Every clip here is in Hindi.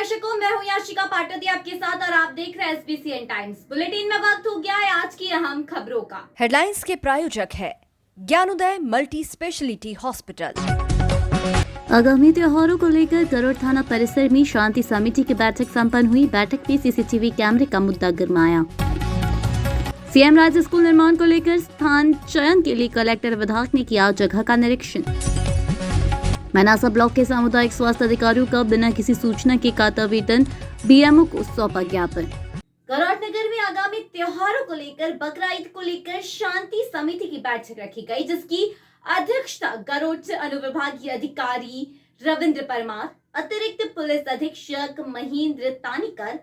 दर्शकों, मैं हूं याशिका पाटोदी आपके साथ और आप देख रहे हैं SBCN टाइम्स। बुलेटिन में वक्त हो गया है आज की अहम खबरों का। हेडलाइंस के प्रायोजक है ज्ञानोदय मल्टी स्पेशलिटी हॉस्पिटल। आगामी त्योहारों को लेकर गरुड़ थाना परिसर में शांति समिति की बैठक संपन्न हुई। बैठक में सीसीटीवी कैमरे का मुद्दा गरमाया। सीएम राज्य स्कूल निर्माण को लेकर स्थान चयन के लिए कलेक्टर विधायक ने किया जगह का निरीक्षण। मनासा ब्लॉक के सामुदायिक स्वास्थ्य अधिकारियों का बिना किसी सूचना के काटा वेतन, बीएमओ को सौंपा ज्ञापन। गरुड़ नगर में आगामी त्योहारों को लेकर बकरा ईद को लेकर शांति समिति की बैठक रखी गई, जिसकी अध्यक्षता गरुड़ अनुविभागीय अधिकारी रविंद्र परमार, अतिरिक्त पुलिस अधीक्षक महेंद्र तानीकर,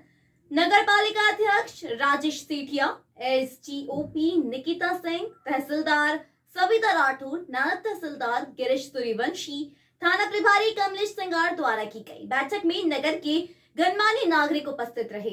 नगर पालिका अध्यक्ष राजेश सेठिया, SGOP निकिता सिंह, तहसीलदार सविता राठौर, नायब तहसीलदार गिरीश सूर्यवंशी, थाना प्रभारी कमलेश सिंगार द्वारा की गई बैठक में नगर के गणमान्य नागरिक उपस्थित रहे।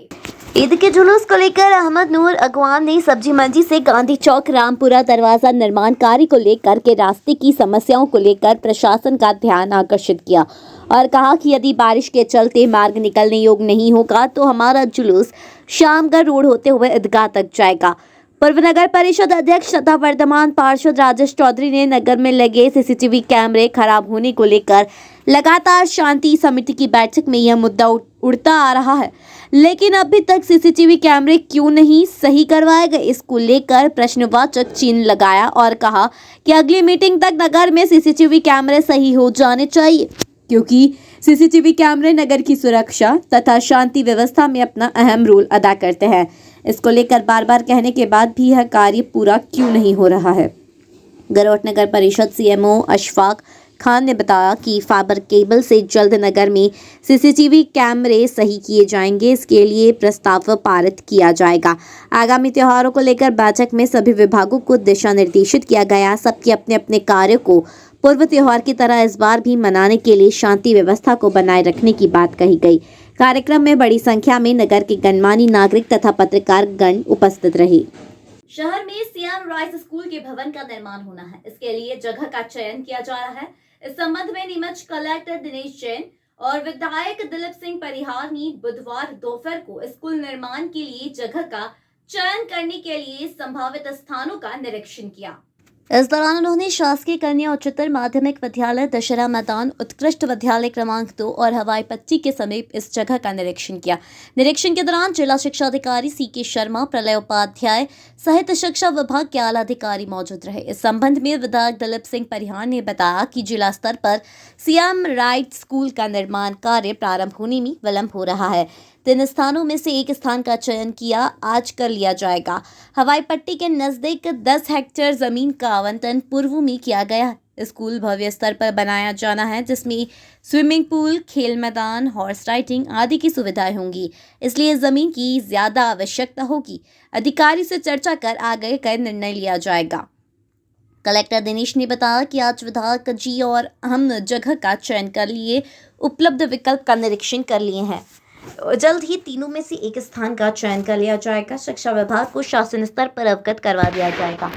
ईद के जुलूस को लेकर अहमद नूर अगवान ने सब्जी मंडी से गांधी चौक रामपुरा दरवाजा निर्माण कार्य को लेकर के रास्ते की समस्याओं को लेकर प्रशासन का ध्यान आकर्षित किया और कहा कि यदि बारिश के चलते मार्ग निकलने योग्य नहीं होगा तो हमारा जुलूस शामगढ़ रोड होते हुए ईदगाह तक जाएगा। पूर्व नगर परिषद अध्यक्ष तथा वर्तमान पार्षद राजेश चौधरी ने नगर में लगे सीसीटीवी कैमरे खराब होने को लेकर लगातार शांति समिति की बैठक में यह मुद्दा उठता आ रहा है, लेकिन अभी तक सीसीटीवी कैमरे क्यों नहीं सही करवाए गए, इसको लेकर प्रश्नवाचक चिन्ह लगाया और कहा कि अगली मीटिंग तक नगर में सीसीटीवी कैमरे सही हो जाने चाहिए, क्योंकि सीसीटीवी कैमरे नगर की सुरक्षा तथा शांति व्यवस्था में अपना अहम रोल अदा करते हैं। इसको लेकर बार बार कहने के बाद भी यह कार्य पूरा क्यों नहीं हो रहा है। गरुड़ नगर परिषद CMO अशफाक खान ने बताया कि फाइबर केबल से जल्द नगर में सीसीटीवी कैमरे सही किए जाएंगे, इसके लिए प्रस्ताव पारित किया जाएगा। आगामी त्योहारों को लेकर बैठक में सभी विभागों को दिशा निर्देशित किया गया। सबके अपने अपने कार्य को पूर्व त्योहार की तरह इस बार भी मनाने के लिए शांति व्यवस्था को बनाए रखने की बात कही गई। कार्यक्रम में बड़ी संख्या में नगर के गणमान्य नागरिक तथा पत्रकार गण उपस्थित रहे। शहर में सीएम राइस स्कूल के भवन का निर्माण होना है, इसके लिए जगह का चयन किया जा रहा है। इस संबंध में नीमच कलेक्टर दिनेश जैन और विधायक दिलीप सिंह परिहार ने बुधवार दोपहर को स्कूल निर्माण के लिए जगह का चयन करने के लिए संभावित स्थानों का निरीक्षण किया। इस दौरान उन्होंने शासकीय कन्या उच्चतर माध्यमिक विद्यालय दशहरा मैदान, उत्कृष्ट विद्यालय क्रमांक 2 और हवाई पट्टी के समीप इस जगह का निरीक्षण किया। निरीक्षण के दौरान जिला शिक्षा अधिकारी CK शर्मा, प्रलय उपाध्याय सहित शिक्षा विभाग के आला अधिकारी मौजूद रहे। इस संबंध में विधायक दिलीप सिंह परिहार ने बताया कि जिला स्तर पर सीएम राइट स्कूल का निर्माण कार्य प्रारंभ होने में विलंब हो रहा है। 3 स्थानों में से एक स्थान का चयन आज कर लिया जाएगा। हवाई पट्टी के नजदीक 10 हेक्टेयर जमीन का आवंटन पूर्व में किया गया। स्कूल भव्य स्तर पर बनाया जाना है, जिसमें स्विमिंग पूल, खेल मैदान, हॉर्स राइडिंग आदि की सुविधाएं होंगी, इसलिए जमीन की ज्यादा आवश्यकता होगी। अधिकारी से चर्चा कर आगे का निर्णय लिया जाएगा। कलेक्टर दिनेश ने बताया कि आज विधायक जी और हम जगह का चयन कर लिए उपलब्ध विकल्प का निरीक्षण कर लिए हैं। जल्द ही तीनों में से एक स्थान का चयन कर लिया जाएगा। शिक्षा विभाग को शासन स्तर पर अवगत करवा दिया जाएगा।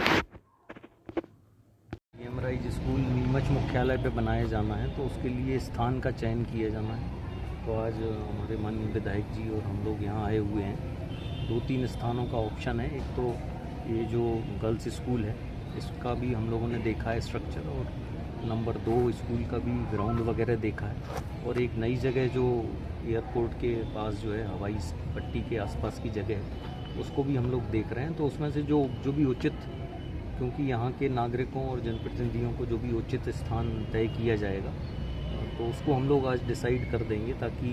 स्कूल नीमच मुख्यालय पे बनाया जाना है, तो उसके लिए स्थान का चयन किया जाना है। तो आज हमारे माननीय विधायक जी और हम लोग यहाँ आए हुए हैं। 2-3 स्थानों का ऑप्शन है। एक तो ये जो गर्ल्स स्कूल है, इसका भी हम लोगों ने देखा है स्ट्रक्चर, और नंबर 2 स्कूल का भी ग्राउंड वगैरह देखा है, और एक नई जगह जो एयरपोर्ट के पास जो है हवाई पट्टी के आसपास की जगह है, उसको भी हम लोग देख रहे हैं। तो उसमें से जो भी उचित, क्योंकि यहाँ के नागरिकों और जनप्रतिनिधियों को जो भी उचित स्थान तय किया जाएगा, तो उसको हम लोग आज डिसाइड कर देंगे, ताकि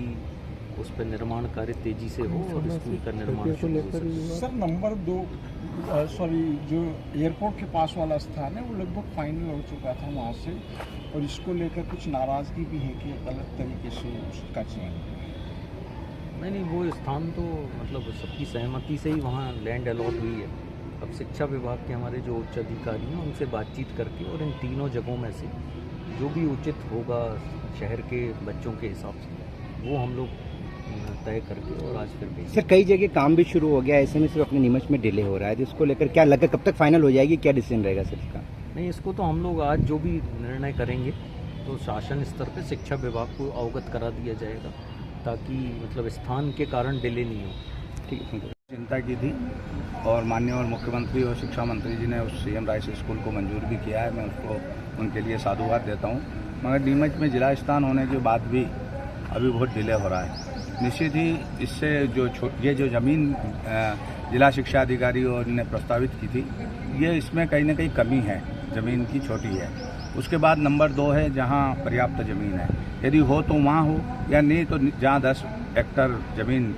उस पर निर्माण कार्य तेज़ी से हो और स्कूल का निर्माण शुरू हो सके। सर, नंबर 2 जो एयरपोर्ट के पास वाला स्थान है वो लगभग फाइनल हो चुका था वहाँ से, और इसको लेकर कुछ नाराज़गी भी है कि गलत तरीके से उसका चयन। नहीं, वो स्थान तो मतलब सबकी सहमति से ही वहाँ लैंड अलॉट हुई है। अब शिक्षा विभाग के हमारे जो उच्च अधिकारी हैं उनसे बातचीत करके और इन तीनों जगहों में से जो भी उचित होगा शहर के बच्चों के हिसाब से, वो हम लोग तय करके और आज करके। सर, कई जगह काम भी शुरू हो गया, ऐसे में सिर्फ अपने नीमच में डिले हो रहा है, तो इसको लेकर क्या लगा, कब तक फाइनल हो जाएगी, क्या डिसीजन रहेगा सर इसका? नहीं, इसको तो हम लोग आज जो भी निर्णय करेंगे तो शासन स्तर पे शिक्षा विभाग को अवगत करा दिया जाएगा, ताकि मतलब स्थान के कारण डिले नहीं हो। ठीक है। चिंता की थी और माननीय और मुख्यमंत्री और शिक्षा मंत्री जी ने उस सीएम राइस स्कूल को मंजूर भी किया है। मैं उसको उनके लिए साधुवाद देता हूँ। मगर नीमच में जिला स्थान होने के बाद भी अभी बहुत डिले हो रहा है। निश्चित ही इससे ये जो ज़मीन जिला शिक्षा अधिकारी और ने प्रस्तावित की थी, ये इसमें कहीं ना कहीं कमी है, ज़मीन की छोटी है। उसके बाद नंबर 2 है जहाँ पर्याप्त ज़मीन है, यदि हो तो वहाँ हो, या नहीं तो जहाँ 10 हेक्टर ज़मीन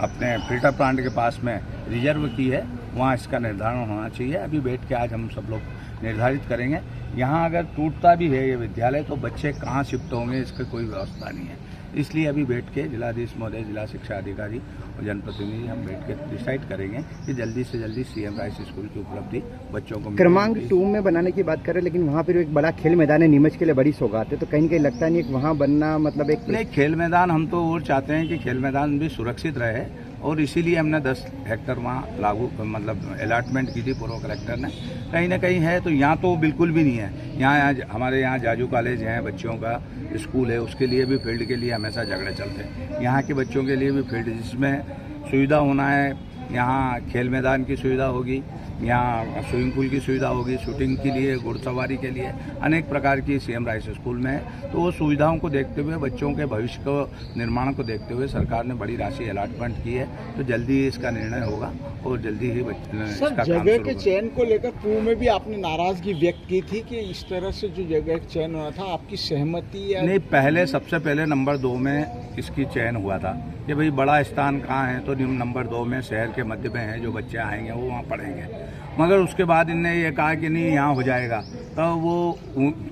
अपने फिल्टर प्लांट के पास में रिजर्व की है, वहाँ इसका निर्धारण होना चाहिए। अभी बैठ के आज हम सब लोग निर्धारित करेंगे। यहाँ अगर टूटता भी है ये विद्यालय तो बच्चे कहाँ शिफ्ट होंगे, इसकी कोई व्यवस्था नहीं है। इसलिए अभी बैठ के जिलाधीश महोदय, जिला शिक्षा अधिकारी और जनप्रतिनिधि हम बैठ के डिसाइड करेंगे कि जल्दी से जल्दी सीएम राइस स्कूल की उपलब्धि बच्चों को क्रमांक 2 में बनाने की बात करें, लेकिन वहाँ पर एक बड़ा खेल मैदान है, नीमच के लिए बड़ी सौगात है, तो कहीं कहीं लगता नहीं है कि वहाँ बनना मतलब एक नहीं, खेल मैदान हम तो और चाहते हैं कि खेल मैदान भी सुरक्षित रहे और इसीलिए हमने 10 हेक्टर वहाँ लागू मतलब अलॉटमेंट की थी पूर्व कलेक्टर ने। कहीं ना कहीं है तो यहाँ तो बिल्कुल भी नहीं है। यहाँ हमारे यहाँ जाजू कॉलेज है, बच्चों का स्कूल है, उसके लिए भी फील्ड के लिए हमेशा झगड़े चलते हैं। यहाँ के बच्चों के लिए भी फील्ड जिसमें सुविधा होना है, यहाँ खेल मैदान की सुविधा होगी, यहाँ स्विमिंग पूल की सुविधा होगी, शूटिंग के लिए, घुड़सवारी के लिए अनेक प्रकार की सीएम राइस स्कूल में है। तो वो सुविधाओं को देखते हुए, बच्चों के भविष्य को निर्माण को देखते हुए सरकार ने बड़ी राशि अलॉटमेंट की है। तो जल्दी ही इसका निर्णय होगा और जल्दी ही सर, जगह के चयन को लेकर पूर्व में भी आपने नाराजगी व्यक्त की थी कि इस तरह से जो जगह का चयन हुआ था, आपकी सहमति या नहीं? सबसे पहले नंबर 2 में इसकी चयन हुआ था कि भाई बड़ा स्थान कहाँ है, तो नंबर 2 में शहर के मध्य में है, जो बच्चे आएंगे वो वहाँ पढ़ेंगे। मगर उसके बाद इनने ये कहा कि नहीं यहाँ हो जाएगा, तो वो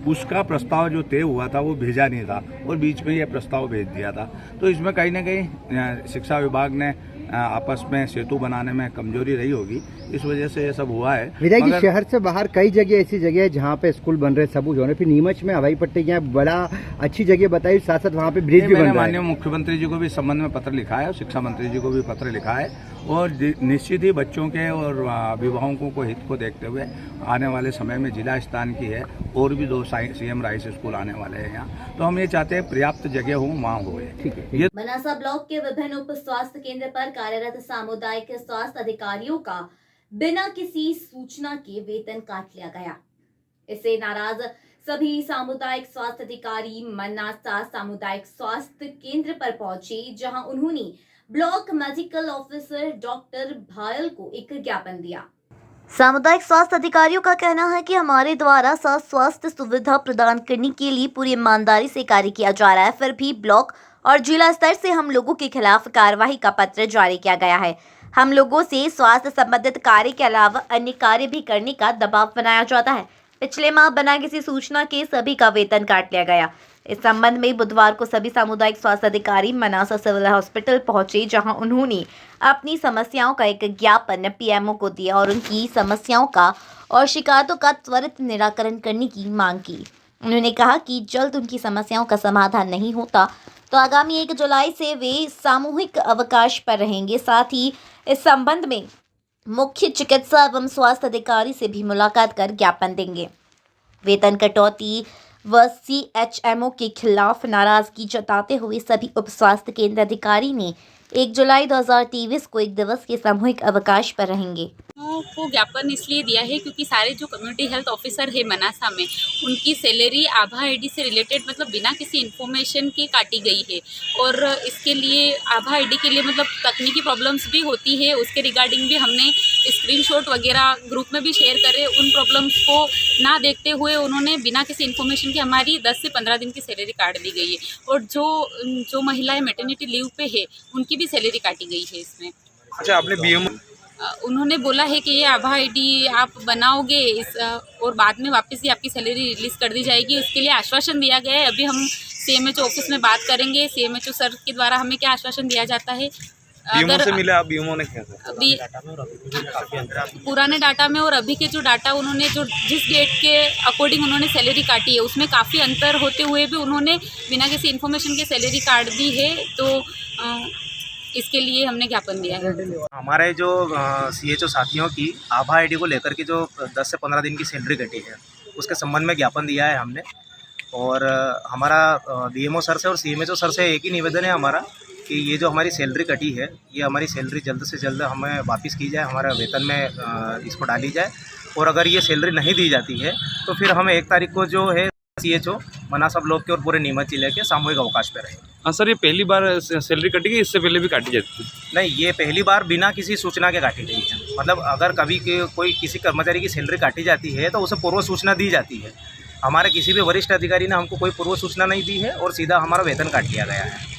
उसका प्रस्ताव जो तय हुआ था वो भेजा नहीं था और बीच में ये प्रस्ताव भेज दिया था। तो इसमें कहीं ना कहीं शिक्षा विभाग ने आपस में सेतु बनाने में कमजोरी रही होगी, इस वजह से ये सब हुआ है। विधायक जी, शहर से बाहर कई जगह ऐसी जगह है जहाँ पे स्कूल बन रहे सबूत होने, फिर नीमच में हवाई पट्टी की बड़ा अच्छी जगह बताई, साथ साथ वहाँ पे ब्रिज भी बन रहा है। माननीय मुख्यमंत्री जी को भी संबंध में पत्र लिखा है और शिक्षा मंत्री जी को भी पत्र लिखा है और निश्चित ही बच्चों के और अभिभावकों को हित को देखते हुए आने वाले समय में जिला स्थान की है और भी 2 सीएम राइस स्कूल आने वाले हैं यहाँ। तो हम ये चाहते हैं पर्याप्त जगह हो, वहाँ हो। ठीक है। मनासा ब्लॉक के विभिन्न उप स्वास्थ्य केंद्र पर कार्यरत सामुदायिक स्वास्थ्य अधिकारियों का बिना किसी सूचना के वेतन काट लिया गया। इससे नाराज सभी सामुदायिक स्वास्थ्य अधिकारी मनासा सामुदायिक स्वास्थ्य केंद्र पर पहुंचे, जहां उन्होंने ब्लॉक मेडिकल ऑफिसर डॉक्टर भायल को एक ज्ञापन दिया। सामुदायिक स्वास्थ्य अधिकारियों का कहना है कि हमारे द्वारा स्वास्थ्य सुविधा प्रदान करने के लिए पूरी ईमानदारी से कार्य किया जा रहा है, फिर भी ब्लॉक और जिला स्तर से हम लोगों के खिलाफ कार्रवाई का पत्र जारी किया गया है। हम लोगों से स्वास्थ्य संबंधित कार्य के अलावा अन्य कार्य भी करने का दबाव बनाया जाता है। पिछले माह बिना किसी सूचना के सभी का वेतन काट लिया गया। इस संबंध में बुधवार को सभी सामुदायिक स्वास्थ्य अधिकारी मनासा सिविल हॉस्पिटल पहुंचे, जहां उन्होंने अपनी समस्याओं का एक ज्ञापन पीएमओ को दिया और उनकी समस्याओं का और शिकायतों का त्वरित निराकरण करने की मांग की। उन्होंने कहा कि जल्द उनकी समस्याओं का समाधान नहीं होता तो आगामी 1 जुलाई से वे सामूहिक अवकाश पर रहेंगे। साथ ही इस संबंध में मुख्य चिकित्सा एवं स्वास्थ्य अधिकारी से भी मुलाकात कर ज्ञापन देंगे। वेतन कटौती व सीएचएमओ के खिलाफ नाराजगी जताते हुए सभी उप स्वास्थ्य केंद्र अधिकारी ने 1 जुलाई 2023 को 1 दिवस के सामूहिक अवकाश पर रहेंगे। को ज्ञापन इसलिए दिया है क्योंकि सारे जो कम्युनिटी हेल्थ ऑफिसर है मनासा में, उनकी सैलरी आभा आईडी से रिलेटेड मतलब बिना किसी इन्फॉर्मेशन के काटी गई है और इसके लिए आभा आईडी के लिए मतलब तकनीकी प्रॉब्लम्स भी होती है। उसके रिगार्डिंग भी हमने स्क्रीनशॉट वगैरह ग्रुप में भी शेयर करे। उन प्रॉब्लम्स को ना देखते हुए उन्होंने बिना किसी इन्फॉर्मेशन के हमारी 10 से 15 दिन की सैलरी काट दी गई है और जो महिलाएं मैटरनिटी लीव पे है उनकी भी सैलरी काटी गई है इसमें। अच्छा, आपने बीएम उन्होंने बोला है कि ये आभा आईडी आप बनाओगे इस और बाद में वापस ही आपकी सैलरी रिलीज़ कर दी जाएगी, उसके लिए आश्वासन दिया गया है। अभी हम सीएमएचओ ऑफिस में बात करेंगे, सीएमएचओ सर के द्वारा हमें क्या आश्वासन दिया जाता है। बीएमओ से मिला, बीएमओ ने क्या कहा? अभी पुराने डाटा में और अभी के जो डाटा उन्होंने जो जिस डेट के अकॉर्डिंग उन्होंने सैलरी काटी है उसमें काफ़ी अंतर होते हुए भी उन्होंने बिना किसी इन्फॉर्मेशन के सैलरी काट दी है। तो इसके लिए हमने ज्ञापन दिया है। हमारे जो सीएचओ साथियों की आभा आईडी को लेकर के जो 10 से 15 दिन की सैलरी कटी है उसके संबंध में ज्ञापन दिया है हमने और हमारा बीएमओ सर से और सीएमएचओ सर से एक ही निवेदन है हमारा कि ये जो हमारी सैलरी कटी है, ये हमारी सैलरी जल्द से जल्द हमें वापस की जाए, हमारा वेतन में इसको डाली जाए। और अगर ये सैलरी नहीं दी जाती है तो फिर हमें 1 तारीख को जो है CHO मनासा ब्लॉक के और पूरे नीमच जिले के सामूहिक अवकाश पे रहे। हाँ सर, ये पहली बार सैलरी कटी गई, इससे पहले भी काटी जाती थी? नहीं, ये पहली बार बिना किसी सूचना के काटी गई है। मतलब अगर कभी कोई किसी कर्मचारी की सैलरी काटी जाती है तो उसे पूर्व सूचना दी जाती है। हमारे किसी भी वरिष्ठ अधिकारी ने हमको कोई पूर्व सूचना नहीं दी है और सीधा हमारा वेतन काट लिया गया है।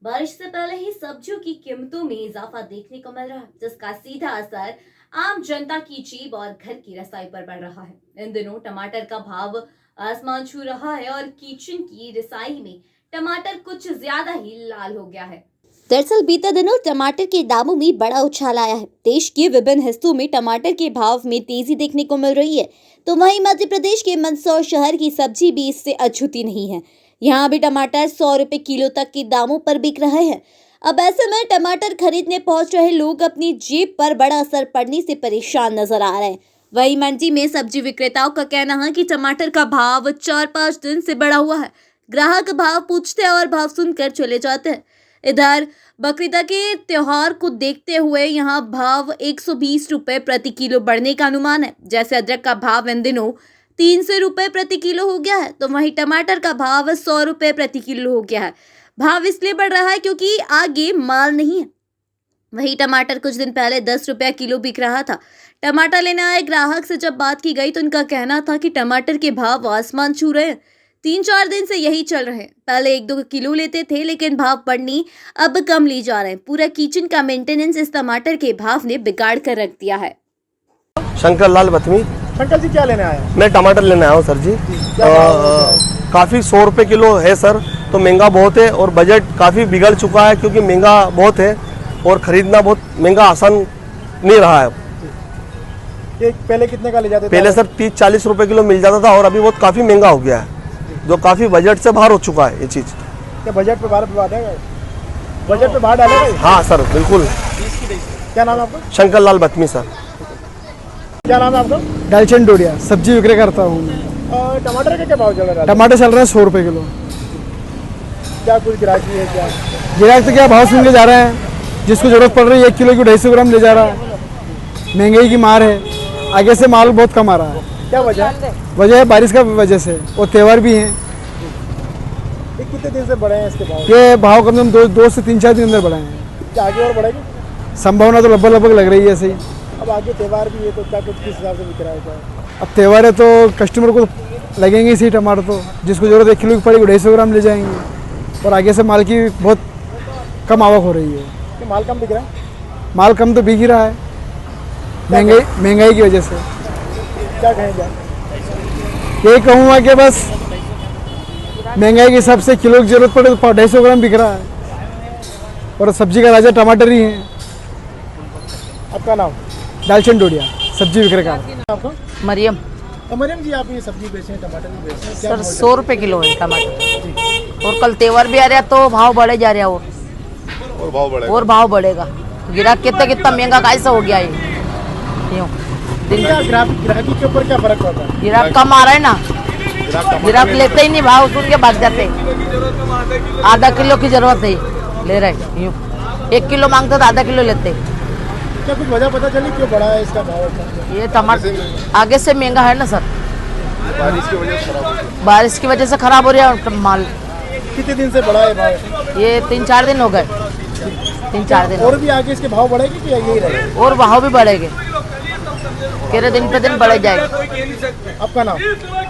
बारिश से पहले ही सब्जियों की कीमतों में इजाफा देखने को मिल रहा है, जिसका सीधा असर आम जनता की जेब और घर की रसाई पर पड़ रहा है। इन दिनों टमाटर का भाव आसमान छू रहा है और किचन की रसाई में टमाटर कुछ ज्यादा ही लाल हो गया है। दरअसल बीते दिनों टमाटर के दामों में बड़ा उछाल आया है। देश के विभिन्न हिस्सों में टमाटर के भाव में तेजी देखने को मिल रही है, तो वहीं मध्य प्रदेश के मंदसौर शहर की सब्जी भी इससे अछूती नहीं है। यहाँ भी टमाटर 100 रुपए किलो तक के दामों पर बिक रहे हैं। अब ऐसे में टमाटर खरीदने पहुंच रहे लोग अपनी जेब पर बड़ा असर पड़ने से परेशान नजर आ रहे हैं। वहीं मंडी में सब्जी विक्रेताओं का कहना है कि टमाटर का भाव 4-5 दिन से बढ़ा हुआ है। ग्राहक भाव पूछते हैं और भाव सुनकर चले जाते हैं। इधर बकरीद के त्योहार को देखते हुए यहाँ भाव 120 रुपए प्रति किलो बढ़ने का अनुमान है। जैसे अदरक का भाव इन दिनों 300 रुपए प्रति किलो हो गया है, तो वहीं टमाटर का भाव 100 रुपए प्रति किलो हो गया है। भाव इसलिए बढ़ रहा है क्योंकि आगे माल नहीं है। वहीं टमाटर कुछ दिन पहले 10 रुपया किलो बिक रहा था। टमाटर लेने आए ग्राहक से जब बात की गई तो उनका कहना था कि टमाटर के भाव आसमान छू रहे हैं। 3-4 दिन से यही चल रहे हैं। पहले 1-2 किलो लेते थे, लेकिन भाव बढ़नी अब कम ली जा रहे हैं। पूरा किचन का मेंटेनेंस इस टमाटर के भाव ने बिगाड़ कर रख दिया है। शंकर लाल बथमी। शंकर जी क्या लेने आए हैं? मैं टमाटर लेने आया हूँ सर जी। काफ़ी 100 रुपये किलो है सर, तो महंगा बहुत है और बजट काफ़ी बिगड़ चुका है क्योंकि महंगा बहुत है और ख़रीदना बहुत महंगा आसान नहीं रहा है। पहले कितने का ले जाते थे? पहले सर 30-40 रुपये किलो मिल जाता था और अभी बहुत काफ़ी महंगा हो गया है, जो काफ़ी बजट से बाहर हो चुका है ये चीज़। क्या बजट पे बाहर बजट पे बाहर डालेगा? हाँ सर बिल्कुल। क्या नाम है आपका? शंकर लाल बथमी सर। क्या नाम है आपका? डालचंद डोडिया, सब्जी विक्रय करता हूँ मैं। टमाटर का क्या भाव चल रहा है? टमाटर चल रहा है 100 रुपये किलो। क्या कुछ गिराकी है क्या? गिराक तो क्या भाव सुन के जा रहे हैं, जिसको जरूरत पड़ रही है 1 किलो की 250 ग्राम ले जा रहा है। महंगाई की मार है, आगे से माल बहुत कम आ रहा है। क्या वजह? वजह है बारिश का वजह से और त्यौहार भी हैं। ये कितने दिन से बढ़े हैं इसके भाव? ये भाव कम से कम 2 से 3-4 दिन अंदर बढ़े हैं। क्या आगे और बढ़ेगी? संभावना तो लगभग लग रही है ऐसे ही। अब आगे त्यौहार भी है तो क्या कुछ किस हिसाब से बिक रहा है क्या? अब त्यौहार है तो कस्टमर को लगेंगे इसी टमाटर, तो जिसको जरूरत 1 किलो की पड़ेगी 250 ग्राम ले जाएंगे और आगे से माल की बहुत कम आवक हो रही है। कि माल कम बिक रहा है? माल कम तो बिक ही रहा है महंगाई की वजह से। क्या कहेंगे? यही कहूँगा कि बस महंगाई के हिसाब से किलो की जरूरत पड़े तो 250 ग्राम बिक रहा है और सब्जी का राजा टमाटर ही है। आपका नाम? डालचंद डोडिया, सब्जी विक्रेता। आपका? मरियम। तो मरियम जी, आप ये सब्जी बेच रहे हैं, टमाटर भी बेच रहे हैं, सर 100 रुपये किलो है टमाटर और कल त्योहार भी आ रहा है तो भाव बढ़े जा रहा है और भाव बढ़ेगा। गिराक कितना महंगा कैसा हो गया है। ग्राहकी के ऊपर क्या फर्क पड़ता है? गिराक कम आ रहा है ना, गिराक लेते ही नहीं, भाव सुन के भाग जाते। आधा किलो की जरूरत है, ले रहे यूँ 1 किलो मांगते तो आधा किलो लेते। क्या कुछ वजह पता चली क्यों बढ़ा है इसका भाव? ये टमाटर आगे से महंगा है ना सर, बारिश की वजह से खराब हो रहा है माल। कितने दिन से बढ़ा है भाव? ये 3-4 दिन हो गए। 3-4 दिन और भी आगे इसके भाव बढ़ेंगे कि यही रहेगा? और भाव भी बढ़ेंगे, तेरे दिन पे दिन बढ़े जाएगा। आपका नाम?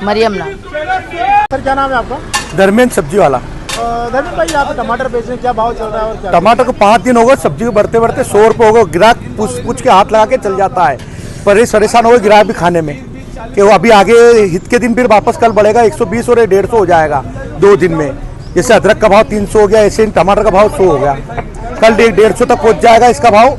मरियम नाम। सर क्या नाम है आपका? धर्मेंद्र सब्जी वाला। धर्मेंद्र भाई, यहाँ पे टमाटर बेच रहे हैं, क्या भाव चल रहा है और क्या? टमाटर को 5 दिन हो गए, सब्जी को बढ़ते बढ़ते 100 रुपये हो गए। ग्राहक पूछ के हाथ लगा के चल जाता है, परेशान हो गए ग्राहक भी खाने में कि वो अभी आगे हित के दिन फिर वापस कल बढ़ेगा 120 और 150 हो जाएगा 2 दिन में। जैसे अदरक का भाव 300 हो गया, ऐसे टमाटर का भाव 100 हो गया, कल 150 तक पहुँच जाएगा इसका भाव।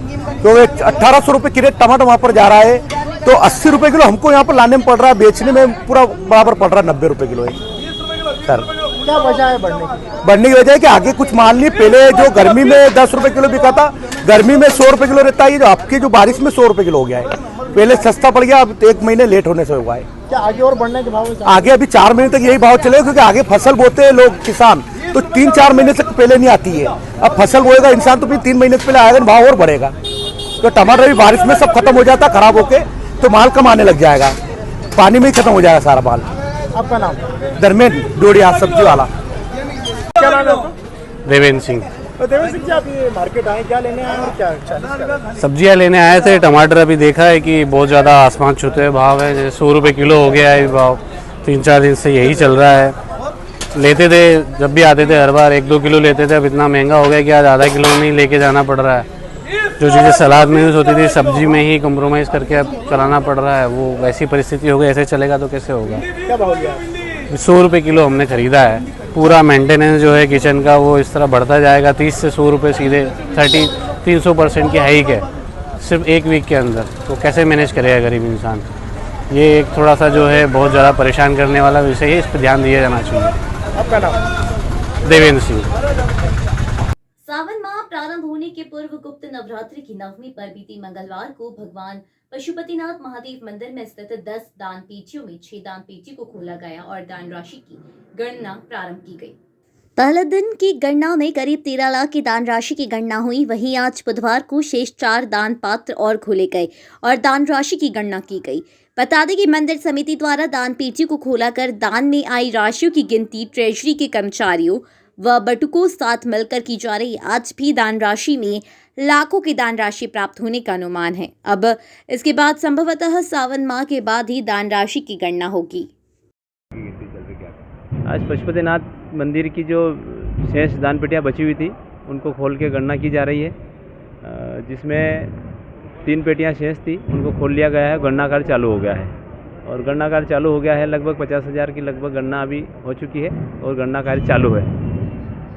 तो 1800 रुपये किलो टमाटर वहाँ पर जा रहा है, तो 80 रुपये किलो हमको यहाँ पर लाने में पड़ रहा है, बेचने में पूरा बराबर पड़ रहा है 90 रुपये किलो है सर। क्या वजह है बढ़ने की? बढ़ने की वजह है कि आगे कुछ माल नहीं, पहले जो गर्मी में 10 रुपये किलो बिका था, गर्मी में 100 रुपये किलो रहता है, जो आपकी जो बारिश में 100 रुपये किलो हो गया है। पहले सस्ता पड़ गया, अब 1 महीने लेट होने से हुआ है। क्या आगे और बढ़ने के भाव में आगे अभी 4 महीने तक यही भाव चलेगा, क्योंकि आगे फसल बोते हैं लोग किसान, तो 3-4 महीने तक पहले नहीं आती है। अब फसल बोएगा इंसान तो फिर 3 महीने से पहले आएगा, भाव और बढ़ेगा। तो टमाटर भी बारिश में सब खत्म हो जाता खराब होके, तो माल कम आने लग जाएगा, पानी में ही खत्म हो जाएगा सारा माल। आपका नाम? धर्मेंद्र डोडिया, सब्जी वाला। क्या नाम है आपका? देवेंद्र सिंह। तो देवेंद्र सिंह जी, आप ये मार्केट आए, क्या लेने आए और क्या सब्जियां लेने आए थे। टमाटर अभी देखा है कि बहुत ज़्यादा आसमान छूते हुए भाव है, जैसे 100 रुपये किलो हो गया है भाव। 3-4 दिन से यही चल रहा है। लेते थे जब भी आते थे, हर बार 1-2 किलो लेते थे। अब इतना महंगा हो गया कि आज आधा किलो नहीं लेके जाना पड़ रहा है। जो चीज़ें सलाद में यूज़ होती थी, सब्जी में ही कम्प्रोमाइज़ करके अब चलाना पड़ रहा है। वो वैसी परिस्थिति हो गई, ऐसे चलेगा तो कैसे होगा। क्या भाव लिया? 100 रुपये किलो हमने ख़रीदा है। पूरा मेंटेनेंस जो है किचन का, वो इस तरह बढ़ता जाएगा। 30 से 100 रुपये सीधे 300% की हाइक है सिर्फ 1 वीक के अंदर। तो कैसे मैनेज करेगा गरीब इंसान। ये एक थोड़ा सा जो है बहुत ज़्यादा परेशान करने वाला विषय है, इस पर ध्यान दिया जाना चाहिए। आपका नाम? देवेंद्र सिंह। सावन माह प्रारंभ होने के पूर्व गुप्त नवरात्रि की नवमी पर बीती मंगलवार को भगवान पशुपतिनाथ महादेव मंदिर में स्थित 10 दान पेटियों में 6 दान पेटी को खोला गया और दान राशि की गणना प्रारंभ की गई। पहले दिन की गणना में करीब 13 लाख की दान राशि की गणना हुई। वहीं आज बुधवार को शेष 4 दान पात्र और खोले गए और दान राशि की गणना की गई। बता दें कि मंदिर समिति द्वारा दान पेटी को खोला कर दान में आई राशियों की गिनती ट्रेजरी के कर्मचारियों व बटुकों साथ मिलकर की जा रही। आज भी दान राशि में लाखों की दान राशि प्राप्त होने का अनुमान है। अब इसके बाद संभवतः सावन माह के बाद ही दान राशि की गणना होगी। आज पशुपतिनाथ मंदिर की जो शेष दान पेटियाँ बची हुई थी, उनको खोल के गणना की जा रही है, जिसमें 3 पेटियाँ शेष थी, उनको खोल लिया गया है। गणना कार्य चालू हो गया है और गणना कार्य चालू हो गया है। लगभग 50,000 की लगभग गणना अभी हो चुकी है और गणना कार्य चालू है।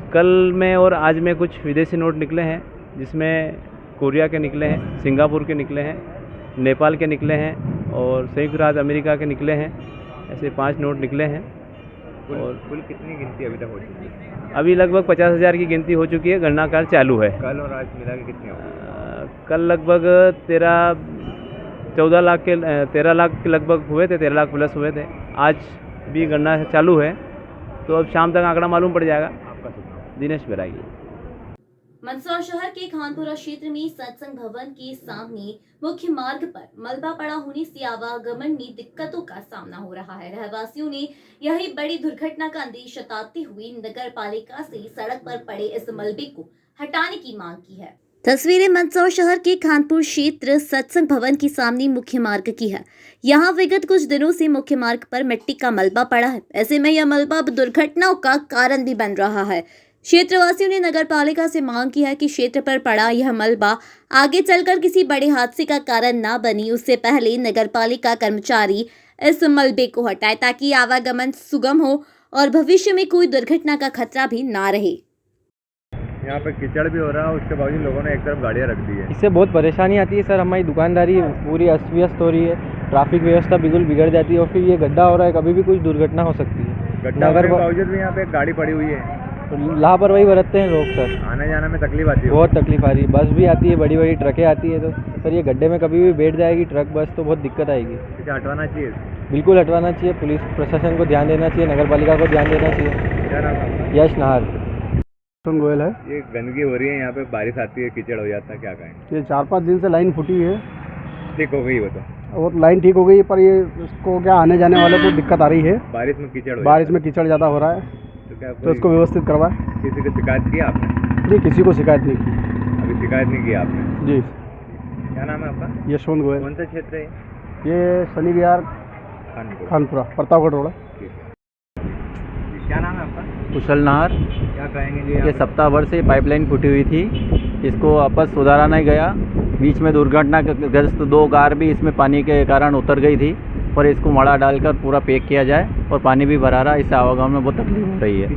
कल में और आज में कुछ विदेशी नोट निकले हैं, जिसमें कोरिया के निकले हैं, सिंगापुर के निकले हैं, नेपाल के निकले हैं और संयुक्त राज्य अमेरिका के निकले हैं। ऐसे 5 नोट निकले हैं। और कुल कितनी गिनती अभी तक हो चुकी है? अभी लगभग 50,000 की गिनती हो चुकी है। गणना कार्य चालू है। कल और आज मिला के कितने हो? कल लगभग 13 लाख के लगभग हुए थे, 13 लाख प्लस हुए थे। आज भी गणना चालू है, तो अब शाम तक आंकड़ा मालूम पड़ जाएगा। दिनेश बैरागी। मंदसौर शहर के खानपुरा क्षेत्र में सत्संग भवन के सामने मुख्य मार्ग पर मलबा पड़ा होने से आवागमन में दिक्कतों का सामना हो रहा है। रहवासियों ने यही बड़ी दुर्घटना का अंदेशा जताते हुए नगर पालिका से सड़क पर पड़े इस मलबे को हटाने की मांग की है। तस्वीरें मंदसौर शहर के खानपुर क्षेत्र सत्संग भवन के सामने मुख्य मार्ग की है। यहाँ विगत कुछ दिनों से मुख्य मार्ग पर मिट्टी का मलबा पड़ा है। ऐसे में यह मलबा दुर्घटनाओं का कारण भी बन रहा है। क्षेत्रवासियों ने नगर पालिका से मांग की है कि क्षेत्र पर पड़ा यह मलबा आगे चलकर किसी बड़े हादसे का कारण न बने, उससे पहले नगर पालिका कर्मचारी इस मलबे को हटाए ताकि आवागमन सुगम हो और भविष्य में कोई दुर्घटना का खतरा भी ना रहे। यहाँ पे कीचड़ भी हो रहा है, उसके बावजूद लोगों ने एक तरफ गाड़ियाँ रख दी है। इससे बहुत परेशानी आती है सर। हमारी दुकानदारी पूरी अस्त व्यस्त हो रही है, ट्रैफिक व्यवस्था बिल्कुल बिगड़ जाती है और फिर ये गड्ढा हो रहा है, कभी भी कुछ दुर्घटना हो सकती है। गड्ढा होने के बावजूद भी यहाँ पे एक गाड़ी पड़ी हुई है। लापरवाही बरतते हैं लोग सर। आने जाने में तकलीफ आती है, बहुत तकलीफ आ रही है। बस भी आती है, बड़ी बड़ी ट्रकें आती है, तो सर ये गड्ढे में कभी भी बैठ जाएगी ट्रक बस तो बहुत दिक्कत आएगी। इसे हटवाना चाहिए। बिल्कुल हटवाना चाहिए। पुलिस प्रशासन को ध्यान देना चाहिए, नगर पालिका को ध्यान देना चाहिए। क्या नाम है? यश नाहर। गोयल है। ये गंदगी हो रही है यहाँ पे, बारिश आती है कीचड़ हो जाता है, क्या कहें? ये 4-5 दिन से लाइन फूटी है। ठीक हो गई वो तो लाइन ठीक हो गई, पर ये इसको क्या आने जाने वालों को दिक्कत आ रही है। बारिश में कीचड़ ज़्यादा हो रहा है, तो इसको व्यवस्थित करवाए। किसी को शिकायत की आपने? नहीं, किसी को शिकायत नहीं की। अभी शिकायत नहीं की आपने? जी। क्या नाम है आपका? यशवंत गोयल। कौन सा क्षेत्र है ये? शनि विहार खानपुरा प्रतापगढ़ रोड। क्या नाम है आपका? कुशल नाहर। क्या कहेंगे? ये सप्ताह भर से पाइपलाइन फूटी हुई थी, इसको आपस सुधारा नहीं गया। बीच में दुर्घटनाग्रस्त 2 कार भी इसमें पानी के कारण उतर गई थी, पर इसको मड़ा डालकर पूरा पैक किया जाए और पानी भी भरा रहा है। इससे आवागमन में बहुत तकलीफ हो रही है।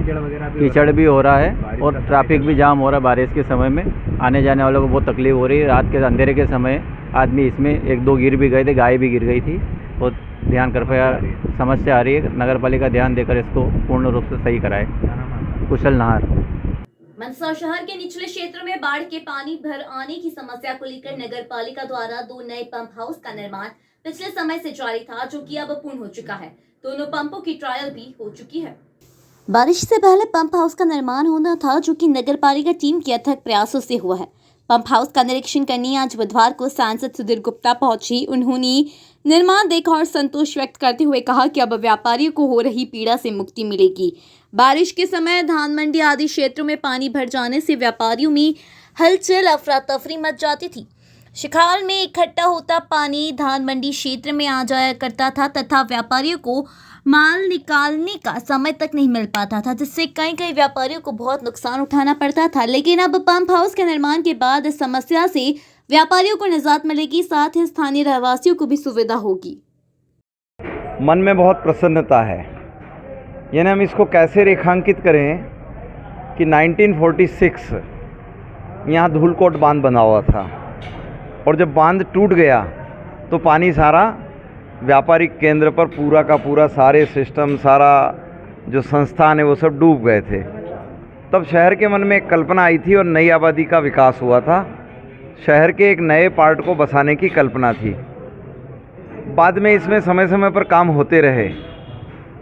कीचड़ भी हो रहा है और ट्रैफिक भी जाम हो रहा है। बारिश के समय में आने जाने वालों को बहुत तकलीफ हो रही है। रात के अंधेरे के समय आदमी इसमें 1-2 गिर भी गए थे, गाय भी गिर गई थी। बहुत ध्यान कृपया समस्या आ रही है, नगर पालिका ध्यान देकर इसको पूर्ण रूप से सही कराए। कुशल नाहर। मंदसौर शहर के निचले क्षेत्र में बाढ़ के पानी भर आने की समस्या को लेकर नगर पालिका द्वारा 2 नए पंप हाउस का निर्माण पिछले समय से जारी था, जो कि अब पूर्ण हो चुका है। दोनों पंपों की ट्रायल भी हो चुकी है। बारिश से पहले पंप हाउस का निर्माण होना था, जो कि नगरपालिका टीम के अथक प्रयासों से हुआ है। पंप हाउस का निरीक्षण करने आज बुधवार को सांसद सुधीर गुप्ता पहुंची। उन्होंने निर्माण देखा और संतोष व्यक्त करते हुए कहा कि अब व्यापारियों को हो रही पीड़ा से मुक्ति मिलेगी। बारिश के समय धान मंडी आदि क्षेत्रों में पानी भर जाने से व्यापारियों में हलचल, अफरा तफरी मच जाती थी। शिखाल में इकट्ठा होता पानी धान मंडी क्षेत्र में आ जाया करता था तथा व्यापारियों को माल निकालने का समय तक नहीं मिल पाता था, जिससे कई व्यापारियों को बहुत नुकसान उठाना पड़ता था। लेकिन अब पंप हाउस के निर्माण के बाद इस समस्या से व्यापारियों को निजात मिलेगी, साथ ही स्थानीय रहवासियों को भी सुविधा होगी। मन में बहुत प्रसन्नता है। यानी हम इसको कैसे रेखांकित करें कि 1946 यहाँ धूलकोट बांध बना हुआ था और जब बांध टूट गया तो पानी सारा व्यापारिक केंद्र पर पूरा का पूरा सारे सिस्टम, सारा जो संस्थान है वो सब डूब गए थे। तब शहर के मन में एक कल्पना आई थी और नई आबादी का विकास हुआ था। शहर के एक नए पार्ट को बसाने की कल्पना थी। बाद में इसमें समय समय पर काम होते रहे,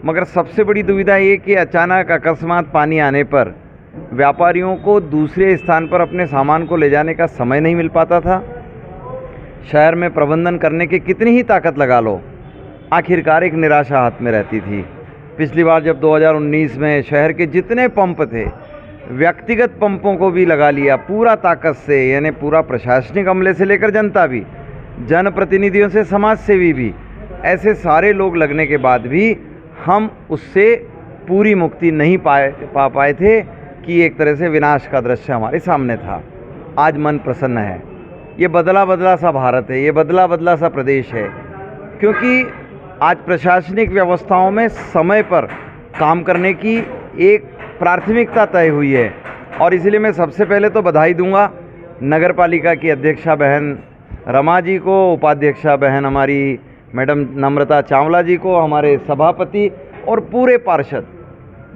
मगर सबसे बड़ी दुविधा ये कि अचानक अकस्मात पानी आने पर व्यापारियों को दूसरे स्थान पर अपने सामान को ले जाने का समय नहीं मिल पाता था। शहर में प्रबंधन करने की कितनी ही ताकत लगा लो, आखिरकार एक निराशा हाथ में रहती थी। पिछली बार जब 2019 में शहर के जितने पंप थे, व्यक्तिगत पंपों को भी लगा लिया पूरा ताकत से, यानी पूरा प्रशासनिक अमले से लेकर जनता भी, जनप्रतिनिधियों से समाज सेवी भी, ऐसे सारे लोग लगने के बाद भी हम उससे पूरी मुक्ति नहीं पा पाए थे कि एक तरह से विनाश का दृश्य हमारे सामने था। आज मन प्रसन्न है। ये बदला बदला सा भारत है, ये बदला बदला सा प्रदेश है, क्योंकि आज प्रशासनिक व्यवस्थाओं में समय पर काम करने की एक प्राथमिकता तय हुई है। और इसलिए मैं सबसे पहले तो बधाई दूंगा नगर पालिका की अध्यक्षा बहन रमा जी को, उपाध्यक्षा बहन हमारी मैडम नम्रता चावला जी को, हमारे सभापति और पूरे पार्षद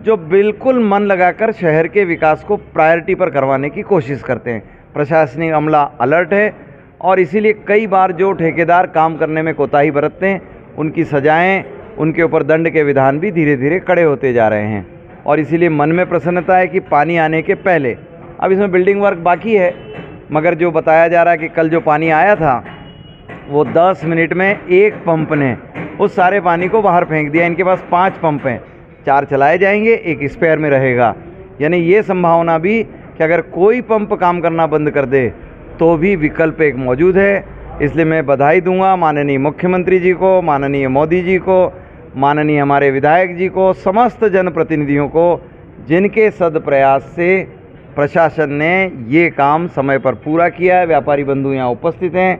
जो बिल्कुल मन लगाकर शहर के विकास को प्रायोरिटी पर करवाने की कोशिश करते हैं। प्रशासनिक अमला अलर्ट है और इसीलिए कई बार जो ठेकेदार काम करने में कोताही बरतते हैं उनकी सजाएं, उनके ऊपर दंड के विधान भी धीरे धीरे कड़े होते जा रहे हैं। और इसीलिए मन में प्रसन्नता है कि पानी आने के पहले, अब इसमें बिल्डिंग वर्क बाकी है, मगर जो बताया जा रहा है कि कल जो पानी आया था वो 10 मिनट में एक पंप ने उस सारे पानी को बाहर फेंक दिया। इनके पास 5 पंप हैं, 4 चलाए जाएंगे, एक स्पेयर में रहेगा। यानी ये संभावना भी कि अगर कोई पंप काम करना बंद कर दे तो भी विकल्प एक मौजूद है। इसलिए मैं बधाई दूंगा माननीय मुख्यमंत्री जी को, माननीय मोदी जी को, माननीय हमारे विधायक जी को, समस्त जनप्रतिनिधियों को, जिनके सदप्रयास से प्रशासन ने ये काम समय पर पूरा किया है। व्यापारी बंधु यहाँ उपस्थित हैं,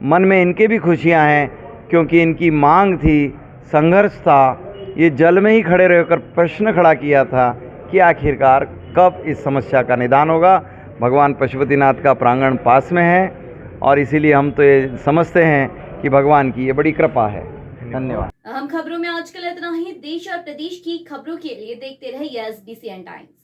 मन में इनके भी खुशियाँ हैं, क्योंकि इनकी मांग थी, संघर्ष था, ये जल में ही खड़े रहकर प्रश्न खड़ा किया था कि आखिरकार कब इस समस्या का निदान होगा। भगवान पशुपतिनाथ का प्रांगण पास में है और इसीलिए हम तो ये समझते हैं कि भगवान की ये बड़ी कृपा है। धन्यवाद। अहम खबरों में आज के लिए इतना ही। देश और प्रदेश की खबरों के लिए देखते रहिए SBCN टाइम्स।